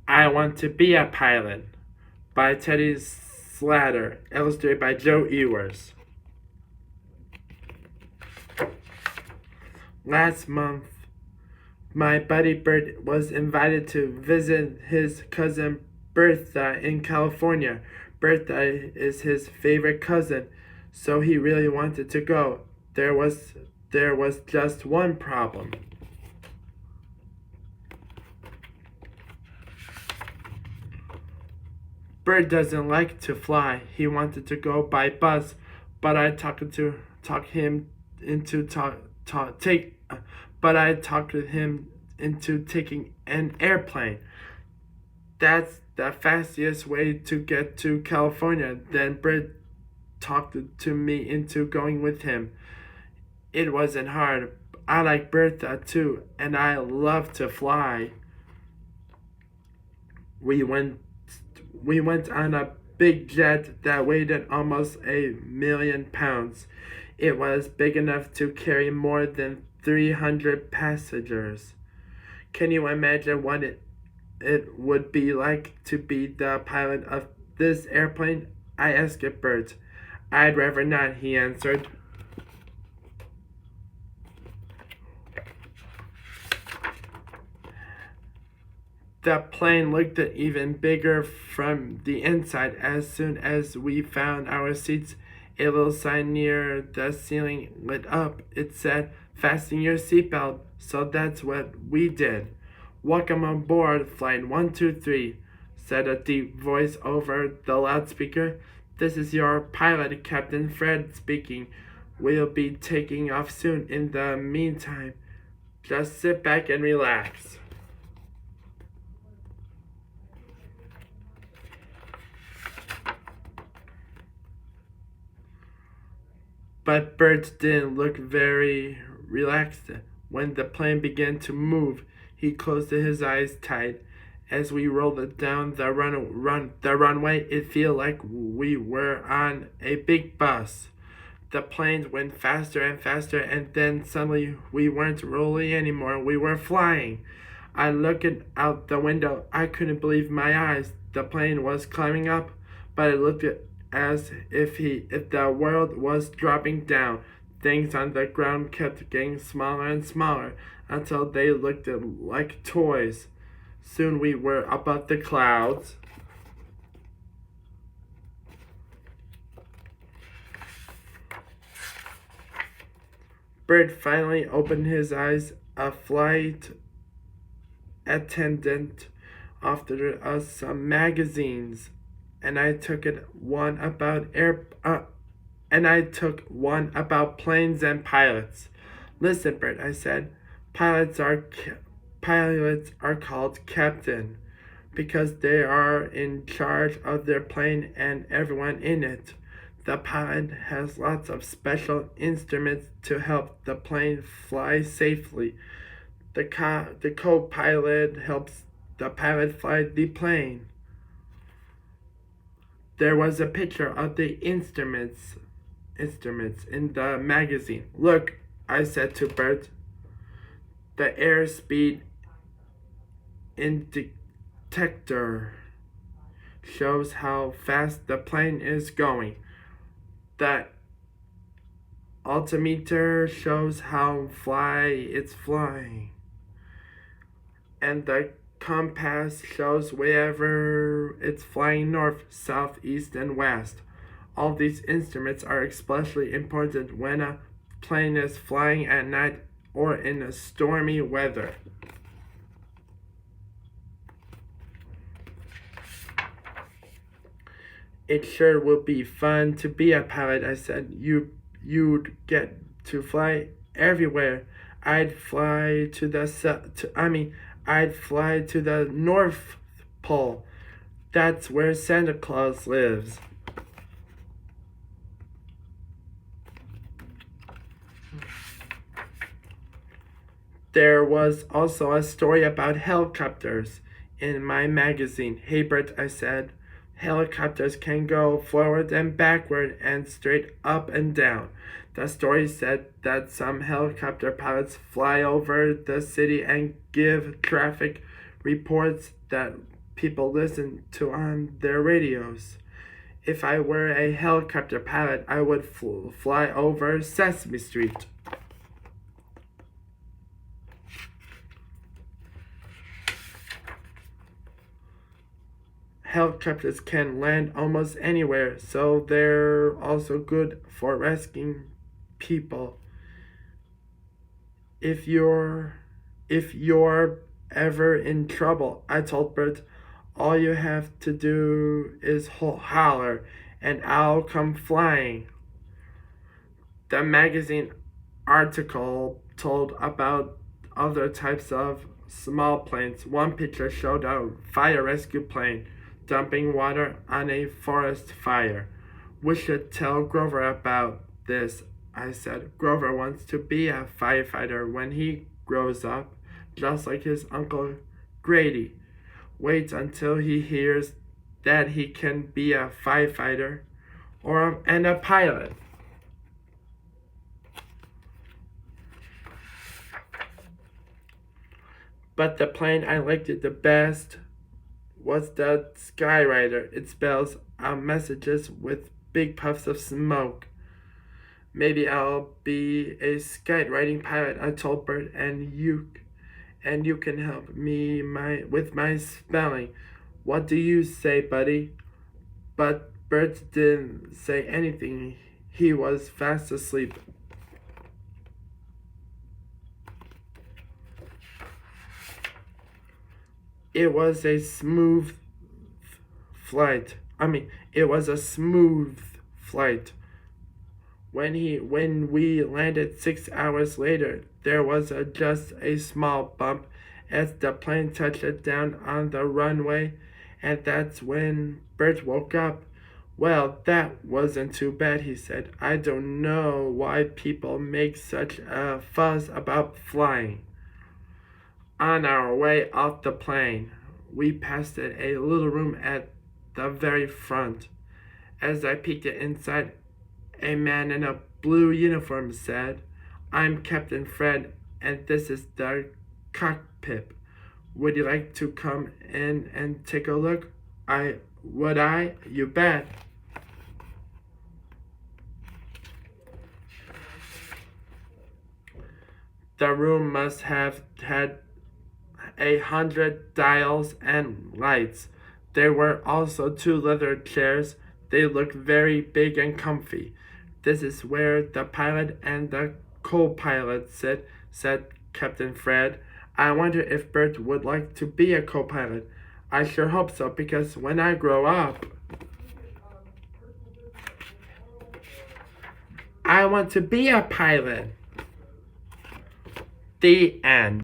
I Want to Be a Pilot by Teddy Slatter, illustrated by Joe Ewers. Last month, my buddy Bert was invited to visit his cousin Bertha in California. Bertha is his favorite cousin, so he really wanted to go. There was just one problem. Bert doesn't like to fly. He wanted to go by bus, but I talked him into but I talked him into taking an airplane. That's the fastest way to get to California. Then Bert talked to me into going with him. It wasn't hard. I like Bertha too, and I love to fly. We went we went on a big jet that weighed almost 1,000,000 pounds. It was big enough to carry more than 300 passengers. Can you imagine what it would be like to be the pilot of this airplane? I asked Bert. I'd rather not, he answered. The plane looked even bigger from the inside. As soon as we found our seats, a little sign near the ceiling lit up. It said, "Fasten your seatbelt." So that's what we did. "Welcome aboard, Flight 123, said a deep voice over the loudspeaker. "This is your pilot, Captain Fred, speaking. We'll be taking off soon. In the meantime, just sit back and relax." But Bert didn't look very relaxed. When the plane began to move, he closed his eyes tight. As we rolled it down the runway, it felt like we were on a big bus. The planes went faster and faster, and then suddenly we weren't rolling anymore. We were flying. I looked out the window. I couldn't believe my eyes. The plane was climbing up, but it looked as if the world was dropping down. Things on the ground kept getting smaller and smaller until they looked like toys. Soon we were above the clouds. Bert finally opened his eyes. A flight attendant offered us some magazines, and I took one about planes and pilots. "Listen, Bert," I said. Pilots are called captain because they are in charge of their plane and everyone in it. The pilot has lots of special instruments to help the plane fly safely. The co-pilot helps the pilot fly the plane. There was a picture of the instruments in the magazine. "Look," I said to Bert. "The airspeed indicator shows how fast the plane is going. The altimeter shows how far it's flying. And the compass shows wherever it's flying, north, south, east, and west. All these instruments are especially important when a plane is flying at night or in stormy weather." "It sure would be fun to be a pilot," I said. You'd get to fly everywhere. I'd fly to the I'd fly to the North Pole. That's where Santa Claus lives." There was also a story about helicopters in my magazine. "Hey, Bert," I said. "Helicopters can go forward and backward and straight up and down." The story said that some helicopter pilots fly over the city and give traffic reports that people listen to on their radios. If I were a helicopter pilot, I would fly over Sesame Street. Helicopters can land almost anywhere, so they're also good for rescuing people. If you're ever in trouble, I told Bert, all you have to do is holler and I'll come flying. The magazine article told about other types of small planes. One picture showed a fire rescue plane dumping water on a forest fire. We should tell Grover about this, I said. Grover wants to be a firefighter when he grows up, just like his uncle Grady. Wait until he hears that he can be a firefighter and a pilot. But the plane I liked it the best was the Skyrider. It spells out messages with big puffs of smoke. Maybe I'll be a skywriting pilot, I told Bert, and you can help me with my spelling. What do you say, buddy? But Bert didn't say anything. He was fast asleep. It was a smooth flight. It was a smooth flight. When we landed 6 hours later, there was just a small bump as the plane touched down on the runway, and that's when Bert woke up. Well, that wasn't too bad, he said. I don't know why people make such a fuss about flying. On our way off the plane, we passed a little room at the very front. As I peeked inside, a man in a blue uniform said, I'm Captain Fred, and this is the cockpit. Would you like to come in and take a look? Would I? You bet. The room must have had 100 dials and lights. There were also 2 leather chairs. They looked very big and comfy. This is where the pilot and the co-pilot sit, said Captain Fred. I wonder if Bert would like to be a co-pilot. I sure hope so, because when I grow up, I want to be a pilot. The end.